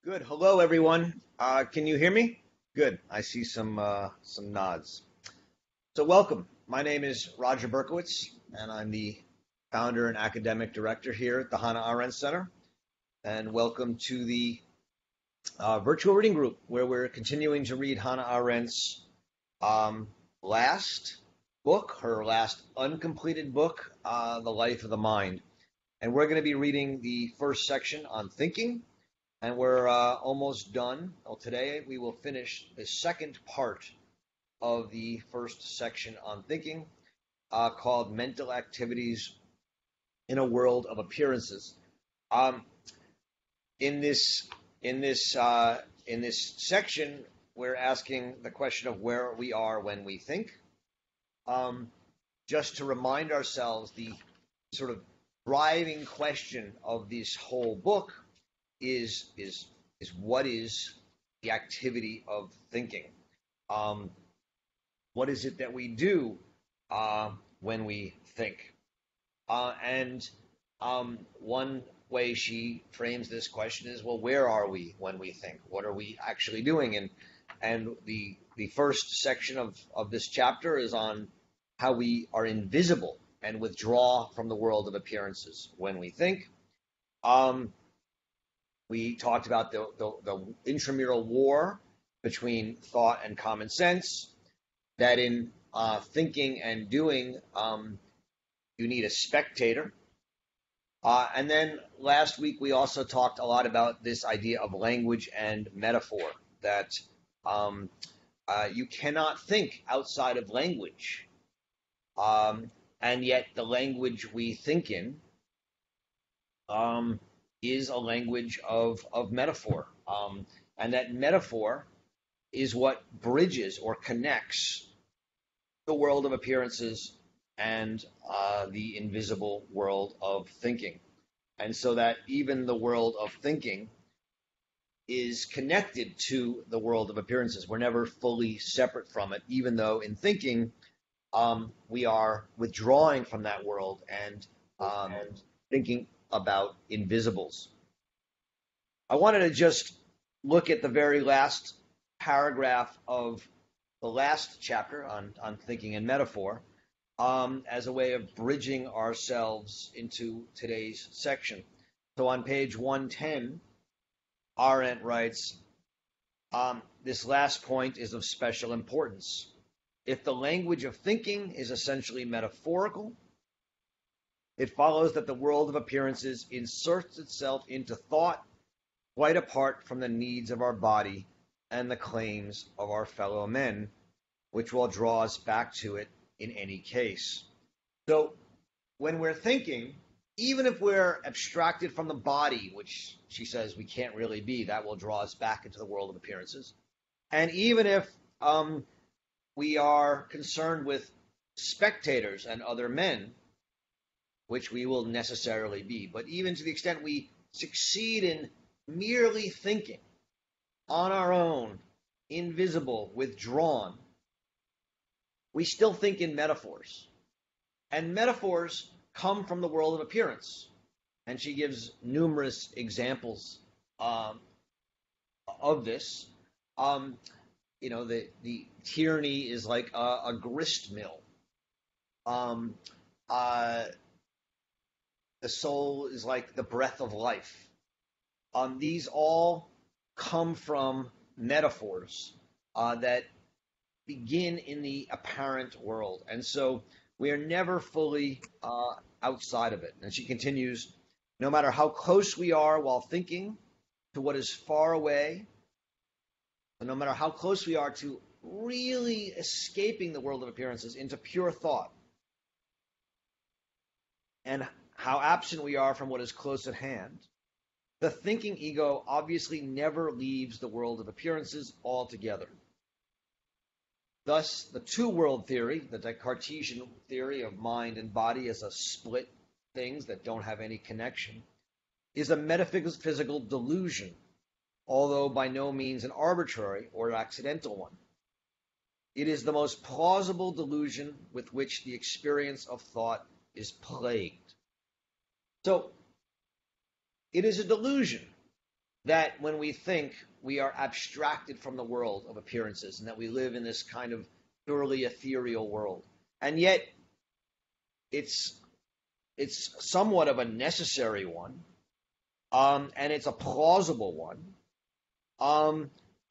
Good. Hello, everyone. Can you hear me? Good. I see some nods. So, welcome. My name is Roger Berkowitz, and I'm the founder and academic director here at the Hannah Arendt Center. And welcome to the virtual reading group, where we're continuing to read Hannah Arendt's last book, her last uncompleted book, The Life of the Mind. And we're going to be reading the first section on thinking. And we're almost done. Well, today we will finish the second part of the first section on thinking, called Mental Activities in a World of Appearances. Um, in this in this in this section, we're asking the question of where we are when we think. Um, just to remind ourselves, the sort of driving question of this whole book is what is the activity of thinking? Um, what is it that we do when we think? And one way she frames this question is, well, where are we when we think? What are we actually doing? And the first section of this chapter is on how we are invisible and withdraw from the world of appearances when we think. Um, we talked about the intramural war between thought and common sense, that in thinking and doing, you need a spectator. And then last week, we also talked a lot about this idea of language and metaphor, that you cannot think outside of language. And yet the language we think in is a language of metaphor. And that metaphor is what bridges or connects the world of appearances and the invisible world of thinking. And so that even the world of thinking is connected to the world of appearances. We're never fully separate from it, even though in thinking, we are withdrawing from that world and thinking about invisibles. I wanted to just look at the very last paragraph of the last chapter on thinking and metaphor, as a way of bridging ourselves into today's section. So on page 110, Arendt writes, this last point is of special importance. If the language of thinking is essentially metaphorical, it follows that the world of appearances inserts itself into thought quite apart from the needs of our body and the claims of our fellow men, which will draw us back to it in any case. So when we're thinking, even if we're abstracted from the body, which she says we can't really be, that will draw us back into the world of appearances. And even if we are concerned with spectators and other men, which we will necessarily be, but even to the extent we succeed in merely thinking on our own, invisible, withdrawn, we still think in metaphors. And metaphors come from the world of appearance. And she gives numerous examples of this. The tyranny is like a grist mill. The soul is like the breath of life. These all come from metaphors that begin in the apparent world. And so we are never fully outside of it. And she continues, no matter how close we are while thinking to what is far away, and no matter how close we are to really escaping the world of appearances into pure thought, and how absent we are from what is close at hand, the thinking ego obviously never leaves the world of appearances altogether. Thus, the two-world theory, the Cartesian theory of mind and body as a split things that don't have any connection, is a metaphysical delusion, although by no means an arbitrary or accidental one. It is the most plausible delusion with which the experience of thought is plagued. So, it is a delusion. that when we think, we are abstracted from the world of appearances and that we live in this kind of purely ethereal world. And yet it's it's somewhat of a necessary one, and it's a plausible one,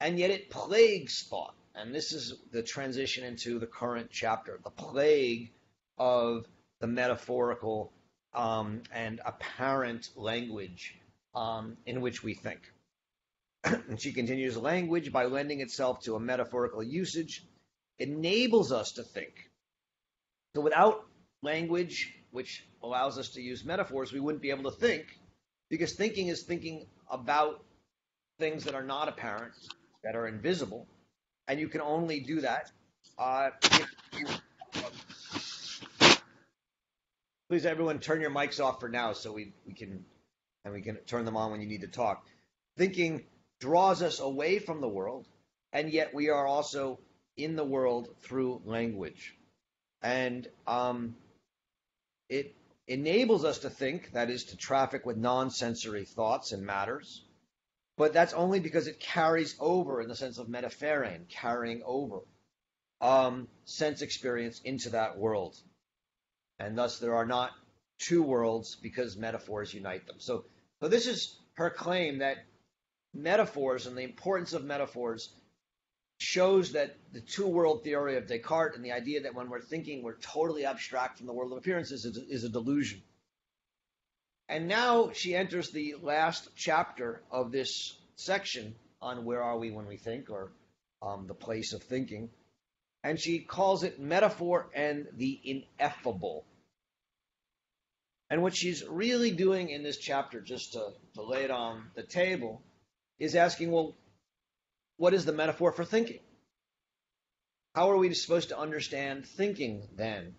and yet it plagues thought. And this is the transition into the current chapter, the plague of the metaphorical and apparent language in which we think. And she continues, language, by lending itself to a metaphorical usage, enables us to think. So without language, which allows us to use metaphors, we wouldn't be able to think, because thinking is thinking about things that are not apparent, that are invisible, and you can only do that if you... Please, everyone, turn your mics off for now so we can turn them on when you need to talk. Thinking draws us away from the world, and yet we are also in the world through language. And it enables us to think, that is, to traffic with non-sensory thoughts and matters, but that's only because it carries over, in the sense of metapheren, carrying over sense experience into that world. And thus there are not two worlds because metaphors unite them. So this is her claim that metaphors and the importance of metaphors shows that the two-world theory of Descartes and the idea that when we're thinking we're totally abstract from the world of appearances is a delusion. And now she enters the last chapter of this section on where are we when we think, or the place of thinking. And she calls it metaphor and the ineffable. And what she's really doing in this chapter, just to lay it on the table, is asking, well, what is the metaphor for thinking? How are we supposed to understand thinking then?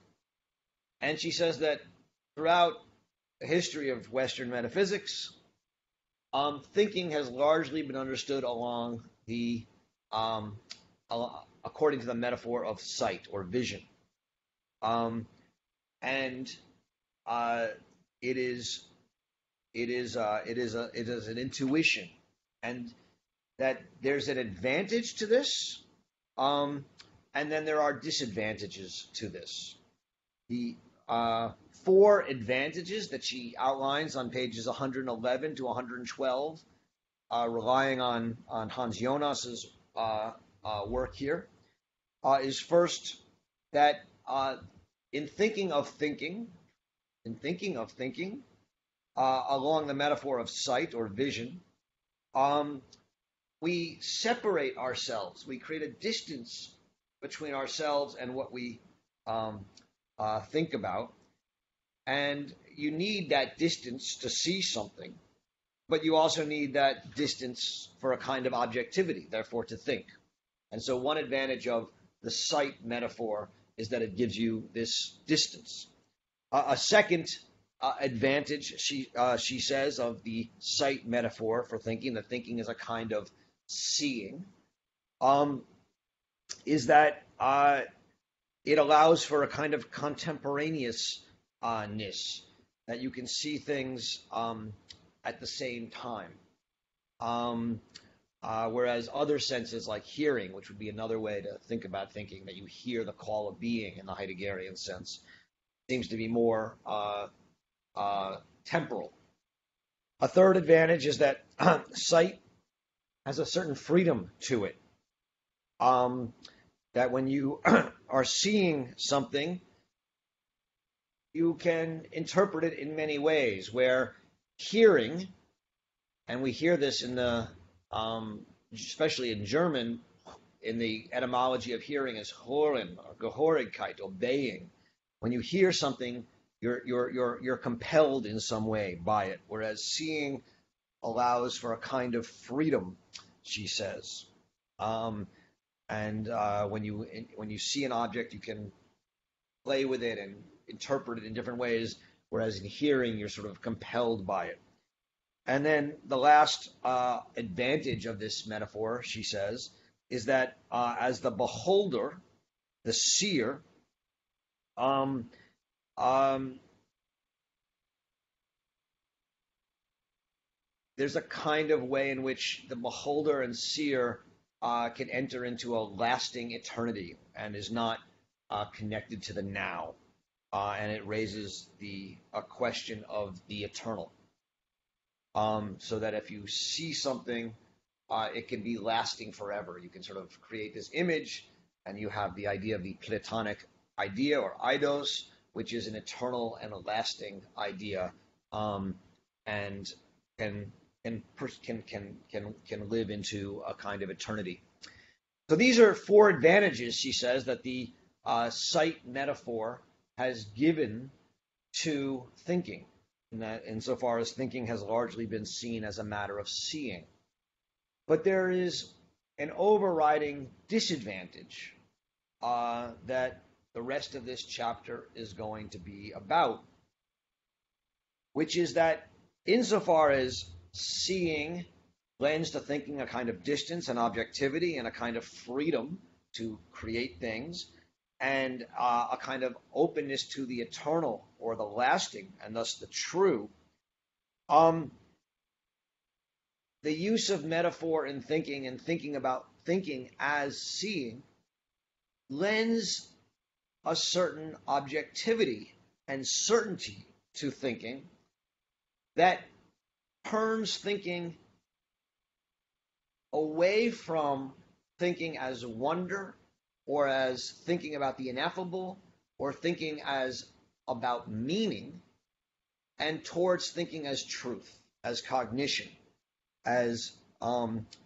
And she says that throughout the history of Western metaphysics, thinking has largely been understood along the according to the metaphor of sight or vision, and it is an intuition, and that there's an advantage to this, and then there are disadvantages to this. The four advantages that she outlines on pages 111 to 112, relying on Hans Jonas's work here, is first that in thinking of thinking, along the metaphor of sight or vision, we separate ourselves. We create a distance between ourselves and what we think about. And you need that distance to see something, but you also need that distance for a kind of objectivity, therefore to think. And so one advantage of the sight metaphor is that it gives you this distance. A second advantage, she says, of the sight metaphor for thinking, that thinking is a kind of seeing, is that it allows for a kind of contemporaneousness, that you can see things at the same time. Whereas other senses like hearing, which would be another way to think about thinking, that you hear the call of being in the Heideggerian sense, seems to be more temporal. A third advantage is that sight has a certain freedom to it. That when you are seeing something, you can interpret it in many ways, where hearing, and we hear this in the, especially in German, in the etymology of hearing is hören, or Gehörigkeit, obeying. When you hear something, you're compelled in some way by it, whereas seeing allows for a kind of freedom, she says. And when you see an object, you can play with it and interpret it in different ways, whereas in hearing, you're sort of compelled by it. And then the last advantage of this metaphor, she says, is that as the beholder, the seer, there's a kind of way in which the beholder and seer can enter into a lasting eternity and is not connected to the now. And it raises a question of the eternal. So that if you see something, it can be lasting forever. You can sort of create this image, and you have the idea of the Platonic idea or eidos, which is an eternal and a lasting idea, and can live into a kind of eternity. So these are four advantages, she says, that the sight metaphor has given to thinking, in that insofar as thinking has largely been seen as a matter of seeing. But there is an overriding disadvantage that the rest of this chapter is going to be about, which is that insofar as seeing lends to thinking a kind of distance and objectivity and a kind of freedom to create things, and a kind of openness to the eternal or the lasting, and thus the true. The use of metaphor in thinking and thinking about thinking as seeing lends a certain objectivity and certainty to thinking that turns thinking away from thinking as wonder, or as thinking about the ineffable, or thinking as about meaning, and towards thinking as truth, as cognition, as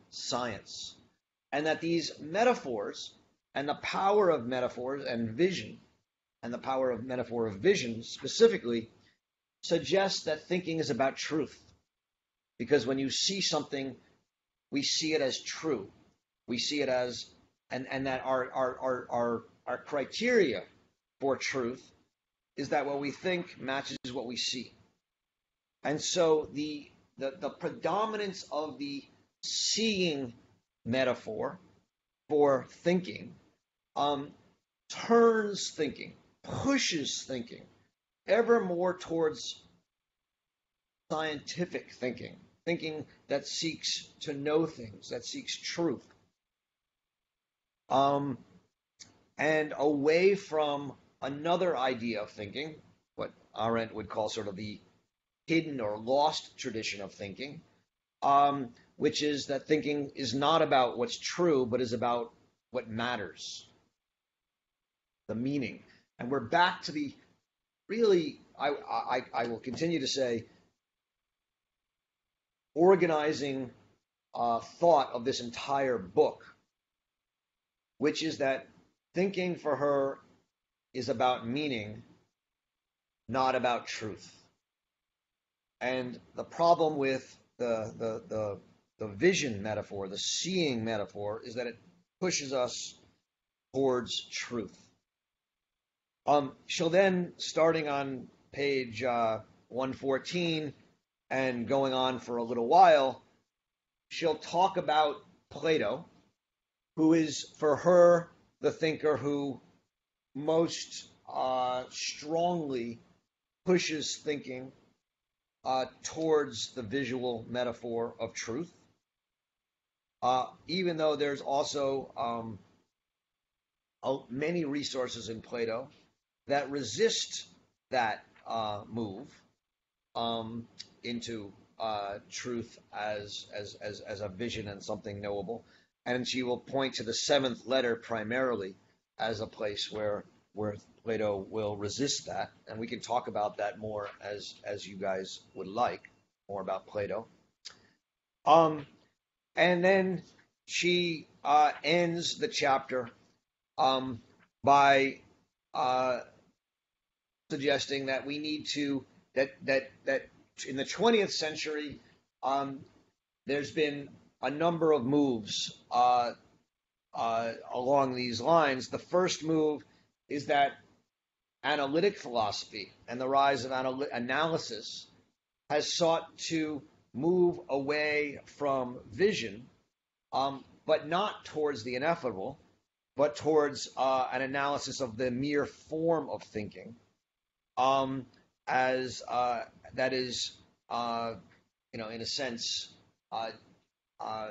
science. And that these metaphors and the power of metaphors and vision, and the power of metaphor of vision specifically, suggests that thinking is about truth. Because when you see something, we see it as true. We see it as, and that our criteria for truth is that what we think matches what we see. And so the predominance of the seeing metaphor for thinking turns thinking, pushes thinking ever more towards scientific thinking, thinking that seeks to know things, that seeks truth, and away from another idea of thinking, what Arendt would call sort of the hidden or lost tradition of thinking, which is that thinking is not about what's true, but is about what matters, the meaning. And we're back to the really, I will continue to say, organizing thought of this entire book, which is that thinking for her is about meaning, not about truth. And the problem with the vision metaphor, the seeing metaphor, is that it pushes us towards truth. She'll then, starting on page 114 and going on for a little while, she'll talk about Plato, who is, for her, the thinker who most strongly pushes thinking towards the visual metaphor of truth, even though there's also many resources in Plato that resist that move into truth as a vision and something knowable. And she will point to the seventh letter primarily as a place where Plato will resist that. And we can talk about that more as you guys would like, more about Plato. And then she ends the chapter by suggesting that we need to, that in the 20th century, there's been a number of moves along these lines. The first move is that analytic philosophy and the rise of analysis has sought to move away from vision, but not towards the ineffable, but towards an analysis of the mere form of thinking, as that is in a sense, uh, uh,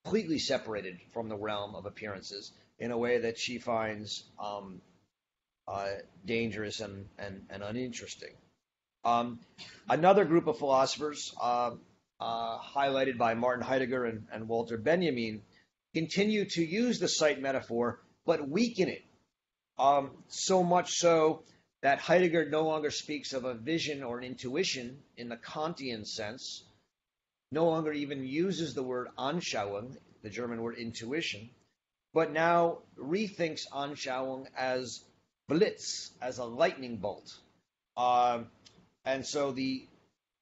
completely separated from the realm of appearances in a way that she finds uh, dangerous and uninteresting. Um, Another group of philosophers, highlighted by Martin Heidegger and Walter Benjamin, continue to use the sight metaphor, but weaken it, so much so that Heidegger no longer speaks of a vision or an intuition in the Kantian sense, no longer even uses the word Anschauung, the German word intuition, but now rethinks Anschauung as Blitz, as a lightning bolt. Um, and so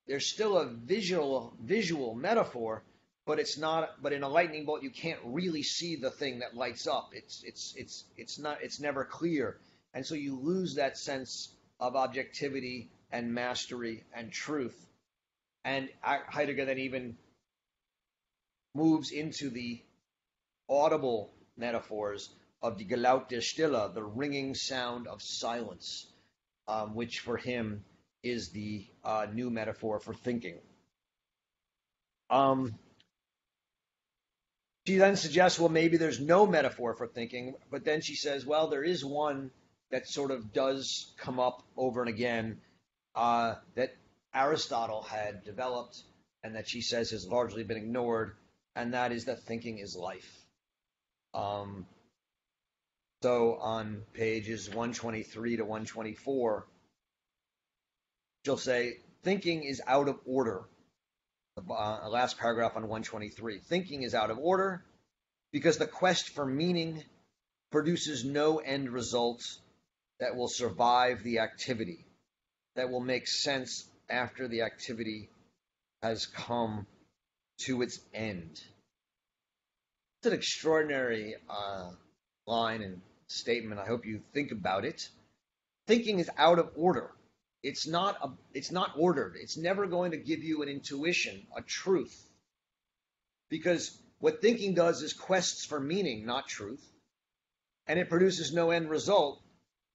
there's still a visual metaphor, but it's not. But in a lightning bolt, you can't really see the thing that lights up. It's not. It's never clear, and so you lose that sense of objectivity and mastery and truth. And Heidegger then even moves into the audible metaphors of the gelaute Stille, the ringing sound of silence, which for him is the new metaphor for thinking. Um, she then suggests, well, maybe there's no metaphor for thinking, but then she says, well, there is one that sort of does come up over and again, that Aristotle had developed and that she says has largely been ignored, and that is that thinking is life. Um, so on pages 123 to 124, she'll say, thinking is out of order. The last paragraph on 123. Thinking is out of order because the quest for meaning produces no end result that will survive the activity, that will make sense after the activity has come to its end. It's an extraordinary line and statement. I hope you think about it. Thinking is out of order. It's not ordered. It's never going to give you an intuition, a truth. Because what thinking does is quests for meaning, not truth. And it produces no end result.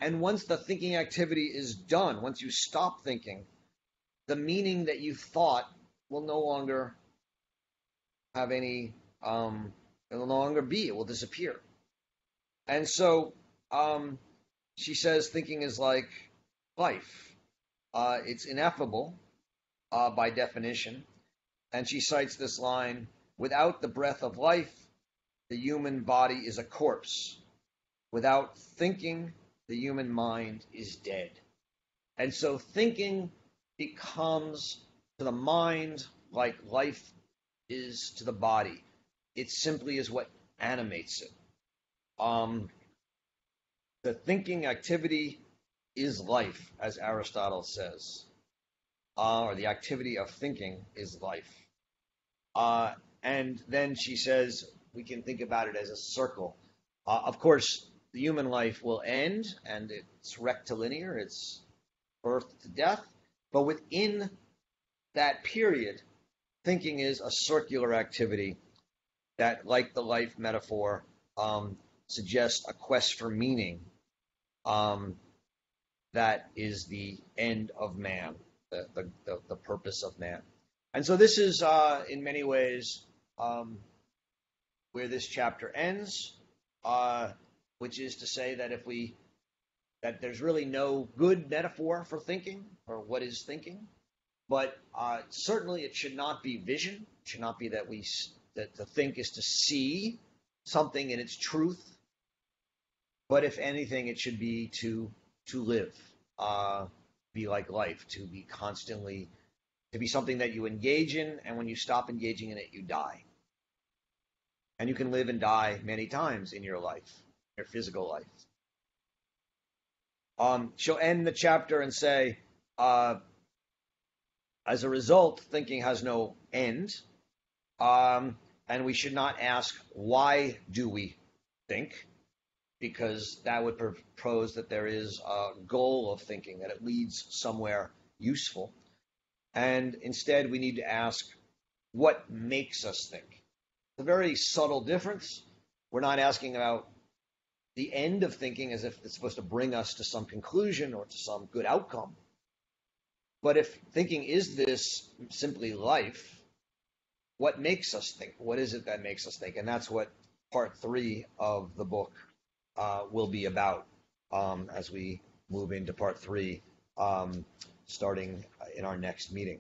And once the thinking activity is done, once you stop thinking, the meaning that you thought will no longer have any, it will no longer be, it will disappear. And so she says thinking is like life. It's ineffable by definition. And she cites this line, without the breath of life, the human body is a corpse. Without thinking, the human mind is dead. And so thinking becomes to the mind like life is to the body. It simply is what animates it. The thinking activity is life, as Aristotle says, or the activity of thinking is life. And then she says we can think about it as a circle. Of course, the human life will end, and it's rectilinear, it's birth to death, but within that period, thinking is a circular activity that, like the life metaphor, suggests a quest for meaning. That is the end of man, the purpose of man. And so this is, in many ways, where this chapter ends, which is to say that there's really no good metaphor for thinking, or what is thinking, but certainly it should not be vision. It should not be that to think is to see something in its truth, but if anything, it should be to live, be like life, to be something that you engage in, and when you stop engaging in it, you die. And you can live and die many times in your life, your physical life. She'll end the chapter and say, as a result, thinking has no end, and we should not ask, why do we think? Because that would propose that there is a goal of thinking, that it leads somewhere useful. And instead, we need to ask, what makes us think? It's a very subtle difference. We're not asking about the end of thinking as if it's supposed to bring us to some conclusion or to some good outcome. But if thinking is this simply life, what makes us think? What is it that makes us think? And that's what part 3 of the book will be about as we move into part 3, starting in our next meeting.